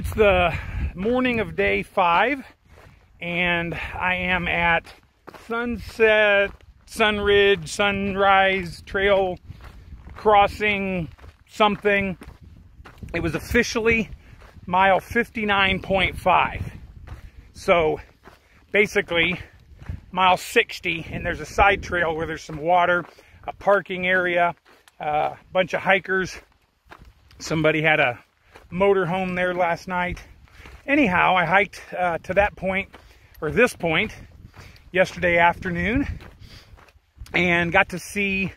It's the morning of day 5, and I am at Sunset, Sunridge, Sunrise Trail Crossing something. It was officially mile 59.5. So basically mile 60, and there's a side trail where there's some water, a parking area, a bunch of hikers. Somebody had a motorhome there last night. Anyhow, I hiked to that point, or this point, yesterday afternoon, and got to see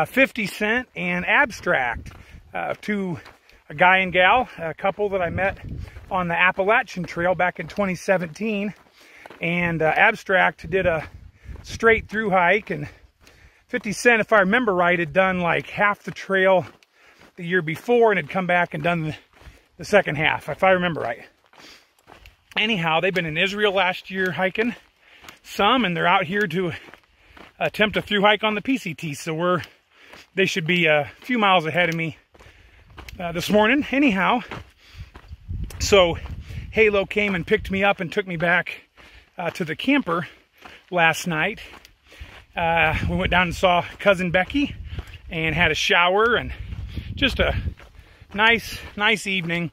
50 Cent and Abstract, a guy and gal, a couple that I met on the Appalachian Trail back in 2017. And Abstract did a straight through hike, and 50 Cent, if I remember right, had done like half the trail the year before and had come back and done the second half, if I remember right. Anyhow, they've been in Israel last year hiking some, and they're out here to attempt a through hike on the PCT. So they should be a few miles ahead of me this morning. Anyhow, so Halo came and picked me up and took me back to the camper last night. We went down and saw cousin Becky and had a shower, and just a nice evening.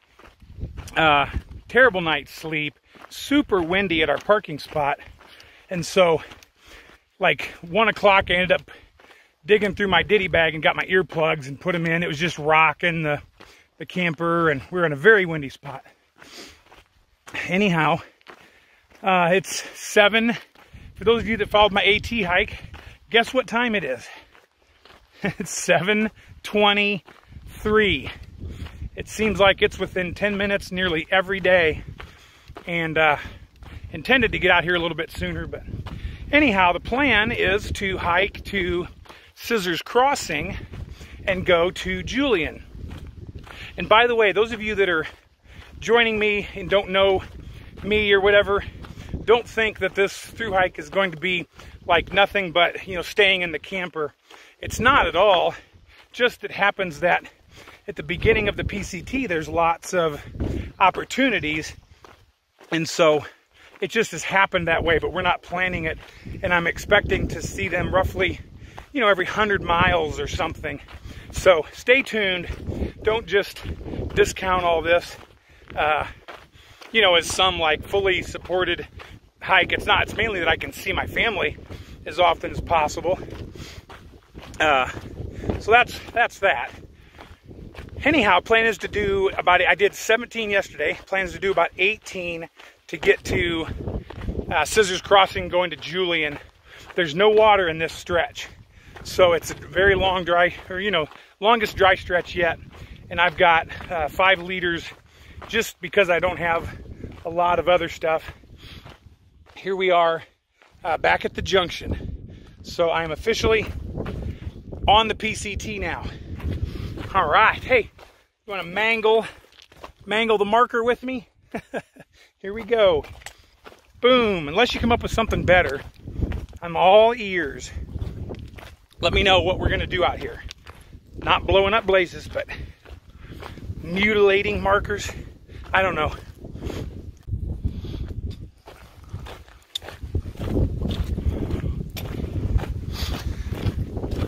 Terrible night's sleep, super windy at our parking spot, and so like 1 o'clock I ended up digging through my ditty bag and got my earplugs and put them in. It was just rocking the camper, and we were in a very windy spot. Anyhow, it's 7. For those of you that followed my AT hike, guess what time it is? It's 7:23. It seems like it's within 10 minutes nearly every day, and intended to get out here a little bit sooner. But anyhow, the plan is to hike to Scissors Crossing and go to Julian. And by the way, those of you that are joining me and don't know me or whatever, don't think that this through hike is going to be like nothing but, you know, staying in the camper. It's not at all. Just it happens that at the beginning of the PCT, there's lots of opportunities, and so it just has happened that way, but we're not planning it, and I'm expecting to see them roughly, you know, every 100 miles or something. So stay tuned. Don't just discount all this, you know, as some like fully supported hike. It's not. It's mainly that I can see my family as often as possible. So that's that. Anyhow, plan is to do I did 17 yesterday. Plan is to do about 18 to get to Scissors Crossing going to Julian. There's no water in this stretch. So it's a very long dry, or, you know, longest dry stretch yet. And I've got 5 liters just because I don't have a lot of other stuff. Here we are back at the junction. So I'm officially on the PCT now. All right, hey, you want to mangle the marker with me? Here we go. Boom. Unless you come up with something better, I'm all ears. Let me know what we're going to do out here. Not blowing up blazes, but mutilating markers. I don't know.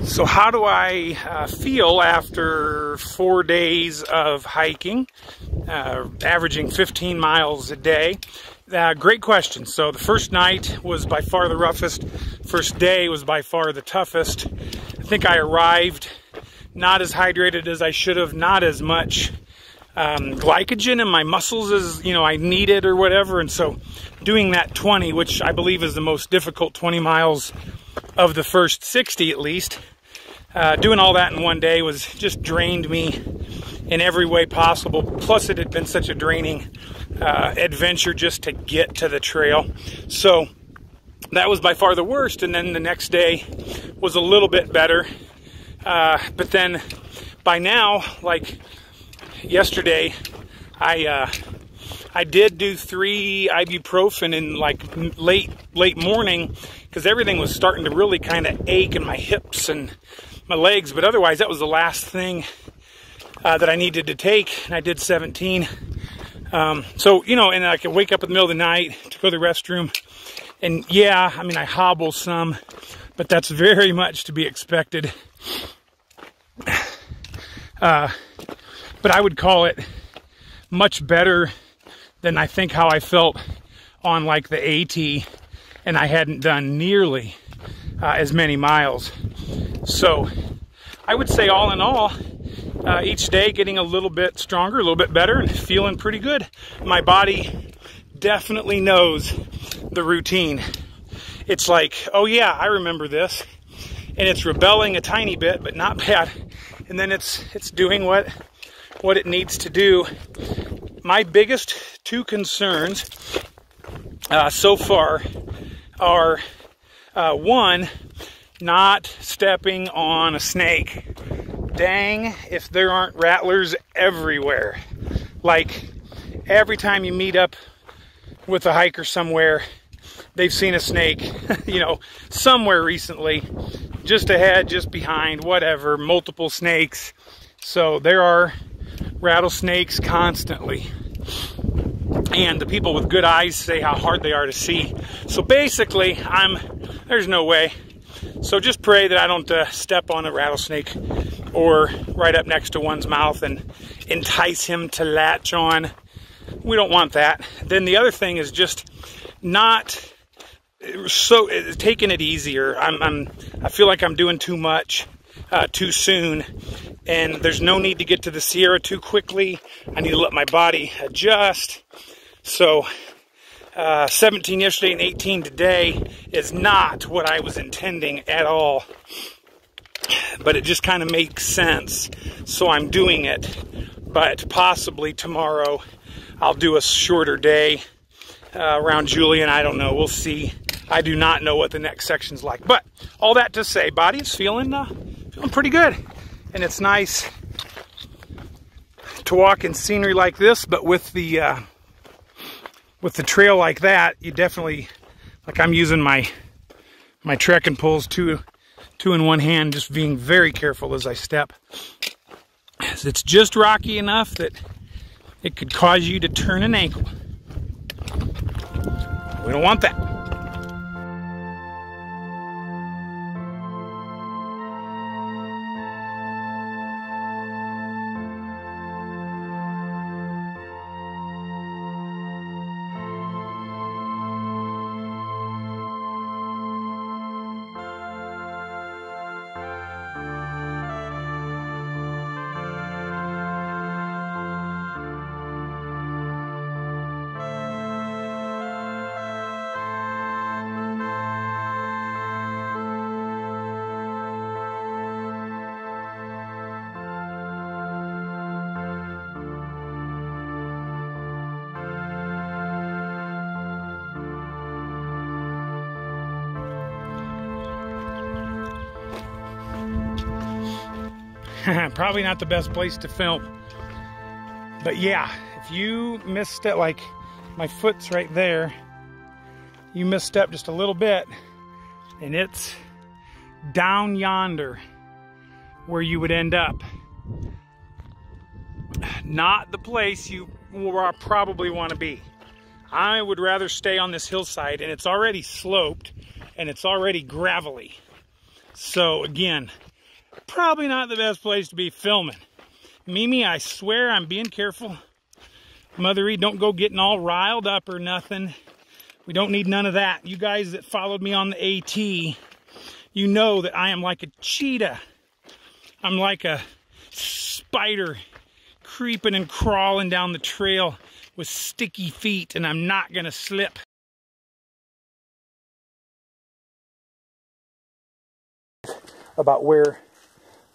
So how do I feel after 4 days of hiking, averaging 15 miles a day? Great question. So the first night was by far the roughest. First day was by far the toughest. I think I arrived not as hydrated as I should have, not as much glycogen in my muscles as, you know, I needed or whatever. And so doing that 20, which I believe is the most difficult 20 miles of the first 60 at least, doing all that in one day was just drained me in every way possible. Plus it had been such a draining adventure just to get to the trail. So that was by far the worst. And then the next day was a little bit better. But then by now, like yesterday, I did do 3 ibuprofen in like late morning because everything was starting to really kind of ache in my hips and my legs, but otherwise that was the last thing that I needed to take, and I did 17. So, you know, and I can wake up in the middle of the night to go to the restroom. And yeah, I mean, I hobble some, but that's very much to be expected. But I would call it much better than I think how I felt on like the AT, and I hadn't done nearly as many miles. So I would say all in all, each day getting a little bit stronger, a little bit better, and feeling pretty good. My body definitely knows the routine. It's like, oh yeah, I remember this. And it's rebelling a tiny bit, but not bad. And then it's doing what it needs to do. My biggest two concerns so far are one, not stepping on a snake. Dang, if there aren't rattlers everywhere. Like, every time you meet up with a hiker somewhere, they've seen a snake, you know, somewhere recently, just ahead, just behind, whatever, multiple snakes. So there are rattlesnakes constantly. And the people with good eyes say how hard they are to see. So basically, there's no way. So just pray that I don't step on a rattlesnake or right up next to one's mouth and entice him to latch on. We don't want that. Then the other thing is just not so taking it easier. I feel like I'm doing too much too soon, and there's no need to get to the Sierra too quickly. I need to let my body adjust. So 17 yesterday and 18 today is not what I was intending at all, but it just kind of makes sense, so I'm doing it. But possibly tomorrow I'll do a shorter day around Julian. I don't know, we'll see. I do not know what the next section's like, but all that to say, body is feeling pretty good, and it's nice to walk in scenery like this. But with the trail like that, you definitely, like, I'm using my trekking poles two in one hand, just being very careful as I step. It's just rocky enough that it could cause you to turn an ankle. We don't want that. Probably not the best place to film, but yeah, if you misstep, like my foot's right there, you misstep just a little bit and it's down yonder where you would end up. Not the place you will probably want to be. I would rather stay on this hillside, and it's already sloped and it's already gravelly. So again, probably not the best place to be filming. Mimi, I swear I'm being careful. Mothery, don't go getting all riled up or nothing. We don't need none of that. You guys that followed me on the AT, you know that I am like a cheetah. I'm like a spider creeping and crawling down the trail with sticky feet, and I'm not gonna slip. About where,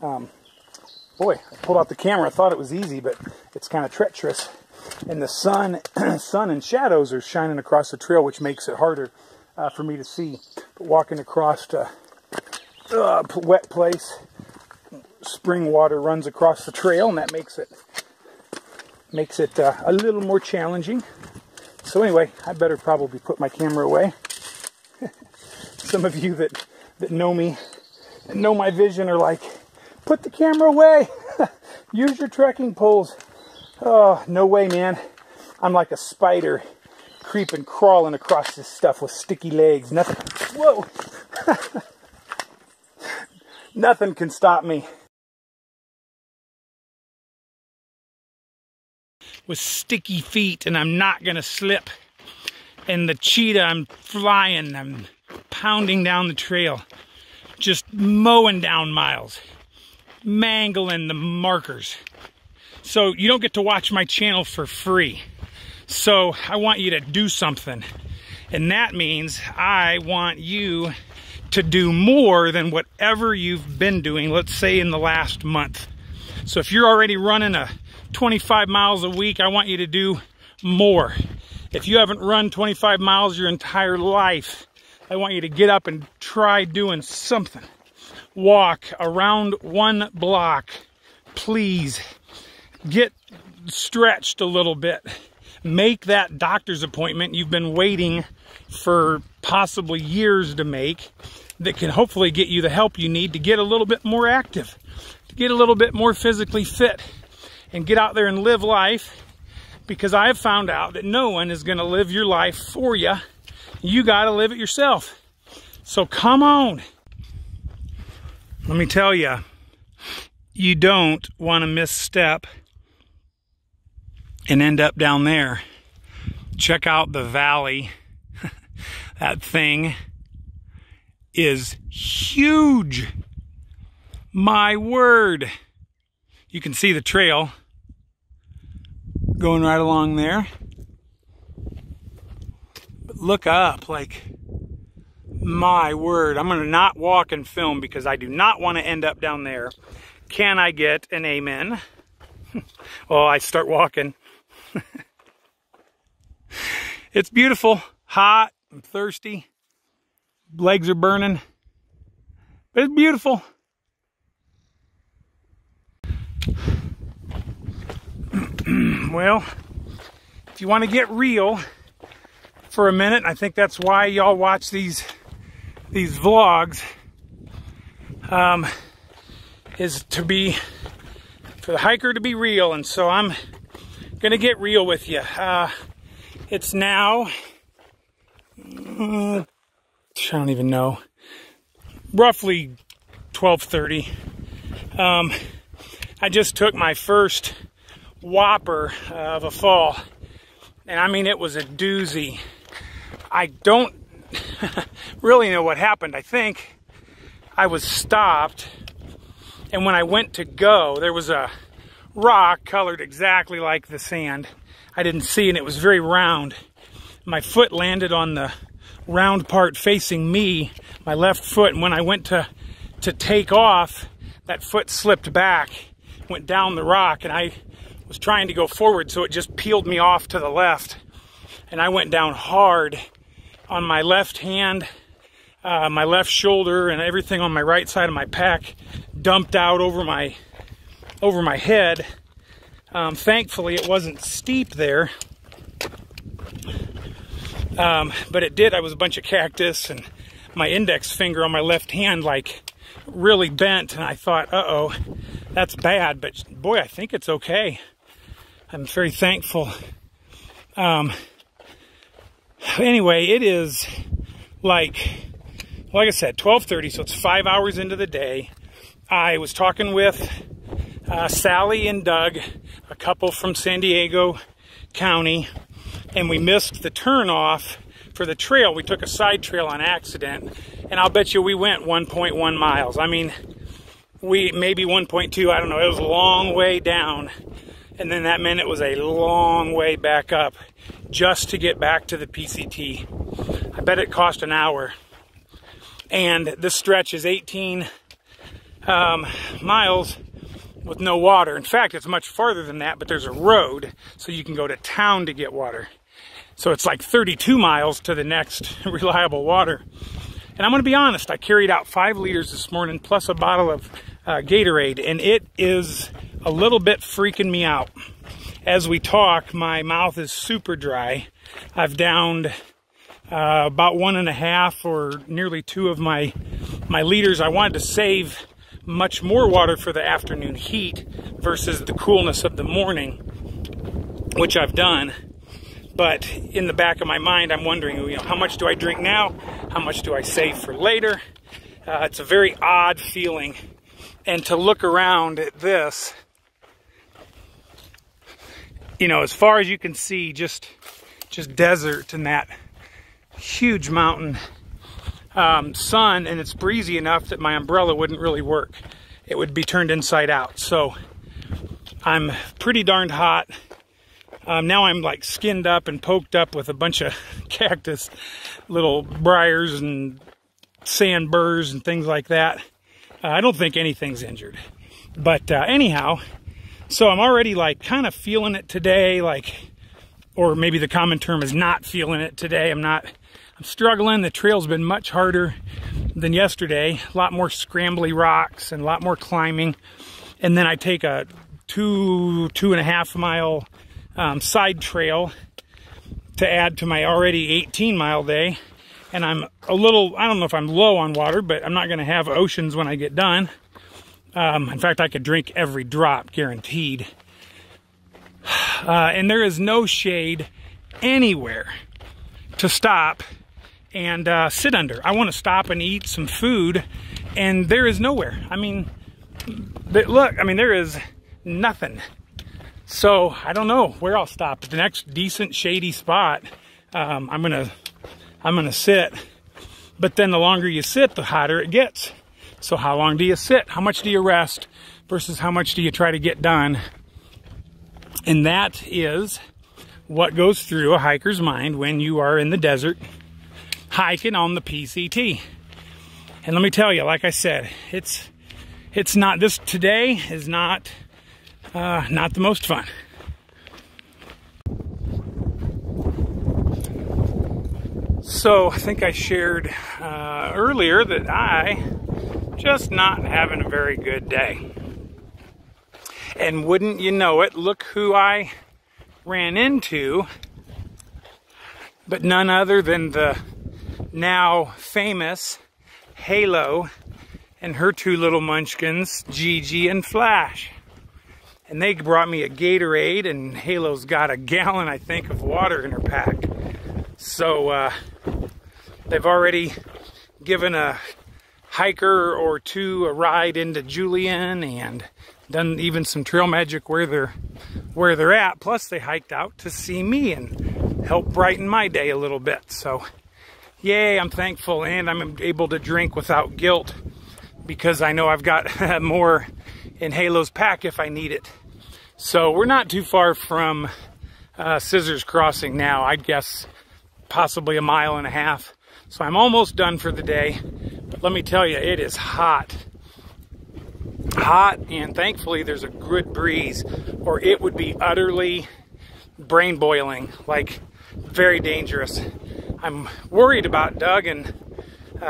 boy, I pulled out the camera. I thought it was easy, but it's kind of treacherous. And the sun and shadows are shining across the trail, which makes it harder for me to see. But walking across a wet place, spring water runs across the trail, and that makes it a little more challenging. So anyway, I better probably put my camera away. Some of you that know me and know my vision are like, put the camera away. Use your trekking poles. Oh, no way, man. I'm like a spider creeping, crawling across this stuff with sticky legs. Nothing, whoa, nothing can stop me. With sticky feet, and I'm not gonna slip. And the cheetah, I'm flying, I'm pounding down the trail, just mowing down miles, mangling the markers. So you don't get to watch my channel for free. So I want you to do something. And that means I want you to do more than whatever you've been doing, let's say in the last month. So if you're already running 25 miles a week, I want you to do more. If you haven't run 25 miles your entire life, I want you to get up and try doing something. Walk around 1 block, please. Get stretched a little bit. Make that doctor's appointment you've been waiting for possibly years to make, that can hopefully get you the help you need to get a little bit more active, to get a little bit more physically fit, and get out there and live life. Because I have found out that no one is going to live your life for you. You got to live it yourself. So come on. Let me tell you, you don't want to misstep and end up down there. Check out the valley. That thing is huge. My word. You can see the trail going right along there. But look up, like, my word. I'm going to not walk and film because I do not want to end up down there. Can I get an amen? Well, I start walking. It's beautiful, hot, I'm thirsty, legs are burning, but it's beautiful. Well, if you want to get real for a minute, I think that's why y'all watch these vlogs, is to be, for the hiker to be real. And so I'm gonna get real with you. It's now, I don't even know, roughly 12:30. I just took my first whopper of a fall, and I mean, it was a doozy. I don't really know what happened. I think I was stopped, and when I went to go, there was a rock colored exactly like the sand. I didn't see, and it was very round. My foot landed on the round part facing me, my left foot, and when I went to take off, that foot slipped back, went down the rock, and I was trying to go forward, so it just peeled me off to the left, and I went down hard on my left hand, my left shoulder, and everything on my right side of my pack dumped out over my head. Thankfully, it wasn't steep there, but it did. I was a bunch of cactus, and my index finger on my left hand like really bent, and I thought, uh-oh, that's bad, but boy, I think it's okay. I'm very thankful. Anyway, it is like I said, 12:30, so it's 5 hours into the day. I was talking with Sally and Doug, a couple from San Diego County, and we missed the turnoff for the trail. We took a side trail on accident, and I'll bet you we went 1.1 miles. I mean, we maybe 1.2, I don't know. It was a long way down, and then that meant it was a long way back up just to get back to the PCT. I bet it cost an hour. And this stretch is 18 miles with no water. In fact, it's much farther than that, but there's a road, so you can go to town to get water. So it's like 32 miles to the next reliable water. And I'm going to be honest, I carried out 5 liters this morning, plus a bottle of Gatorade, and it is a little bit freaking me out. As we talk, my mouth is super dry. I've downed about 1.5 or nearly 2 of my liters. I wanted to save much more water for the afternoon heat versus the coolness of the morning, which I've done. But in the back of my mind, I'm wondering, you know, how much do I drink now? How much do I save for later? It's a very odd feeling. And to look around at this, you know, as far as you can see, just desert and that huge mountain, sun, and it's breezy enough that my umbrella wouldn't really work. It would be turned inside out. So I'm pretty darned hot. Now I'm like skinned up and poked up with a bunch of cactus, little briars and sand burrs and things like that. I don't think anything's injured. But anyhow, so I'm already like kind of feeling it today, like, or maybe the common term is not feeling it today. I'm struggling. The trail's been much harder than yesterday. A lot more scrambly rocks and a lot more climbing. And then I take a 2.5 mile side trail to add to my already 18-mile day. And I'm a little, I don't know if I'm low on water, but I'm not going to have oceans when I get done. In fact, I could drink every drop, guaranteed. And there is no shade anywhere to stop and sit under. I want to stop and eat some food, and there is nowhere. I mean, look, I mean, there is nothing. So I don't know where I'll stop. At the next decent shady spot, I'm gonna sit. But then the longer you sit, the hotter it gets. So how long do you sit? How much do you rest versus how much do you try to get done? And that is what goes through a hiker's mind when you are in the desert hiking on the PCT. And let me tell you, like I said, it's not, this today is not the most fun. So I think I shared earlier that I just not having a very good day. And wouldn't you know it, look who I ran into, but none other than the now famous Halo and her two little munchkins, Gigi and Flash. And they brought me a Gatorade, and Halo's got a gallon, I think, of water in her pack. So they've already given a hiker or two a ride into Julian and done even some trail magic where they're at. Plus they hiked out to see me and help brighten my day a little bit. So yay, I'm thankful, and I'm able to drink without guilt because I know I've got more in Halo's pack if I need it. So we're not too far from Scissors Crossing now. I'd guess possibly 1.5 miles. So I'm almost done for the day. But let me tell you, it is hot. Hot, and thankfully there's a good breeze, or it would be utterly brain boiling, like very dangerous. I'm worried about Doug and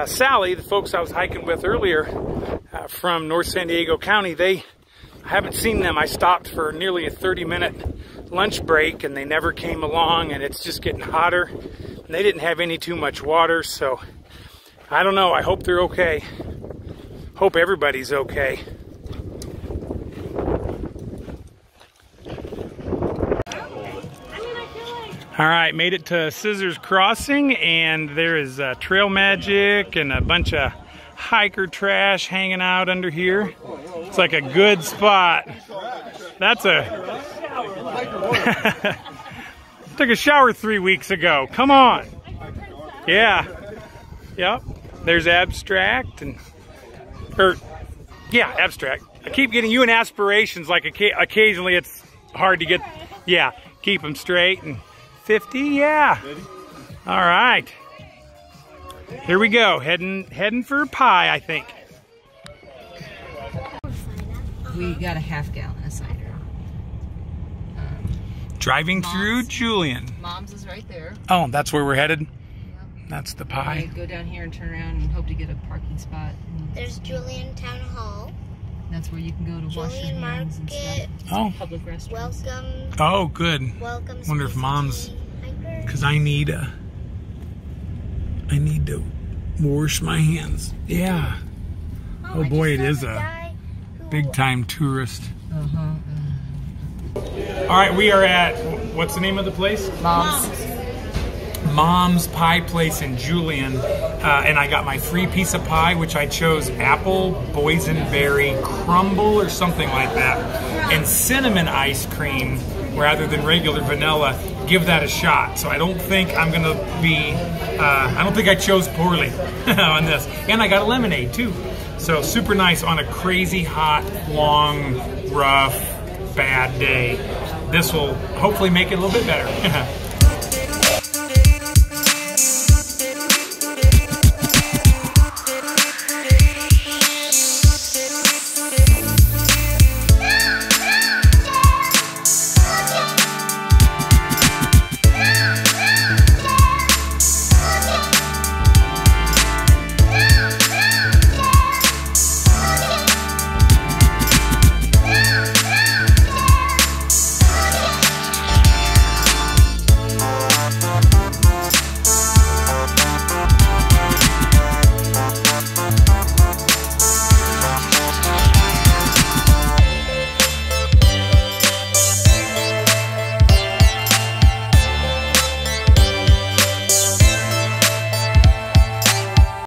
Sally, the folks I was hiking with earlier from North San Diego County. I haven't seen them. I stopped for nearly a 30-minute lunch break, and they never came along, and it's just getting hotter. And they didn't have any too much water, so I don't know. I hope they're okay. Hope everybody's okay. All right, made it to Scissors Crossing, and there is trail magic and a bunch of hiker trash hanging out under here. It's like a good spot. That's took a shower 3 weeks ago. Come on. Yeah. Yep. There's Abstract yeah, Abstract. I keep getting you in aspirations, like occasionally it's hard to get, yeah, keep them straight. And 50, yeah. All right. Here we go. Heading for pie, I think. We got a 1/2 gallon of cider. Driving through Julian. Mom's is right there. Oh, that's where we're headed? Yep. That's the pie. Go down here and turn around and hope to get a parking spot. There's Julian Town Hall. That's where you can go to wash your Julian hands and Market. stuff. Oh. Public restrooms. Welcome. Oh, good. Welcome. Wonder if PCT Mom's, hikers. because I need to wash my hands. Yeah. Oh boy, it is a big time tourist. All right, we are at, what's the name of the place? Mom's Pie Place in Julian, and I got my free piece of pie, which I chose apple boysenberry crumble or something like that, and cinnamon ice cream rather than regular vanilla. Give that a shot. So I don't think I'm gonna be, I don't think I chose poorly on this. And I got a lemonade too. So super nice on a crazy hot, long, rough, bad day. This will hopefully make it a little bit better.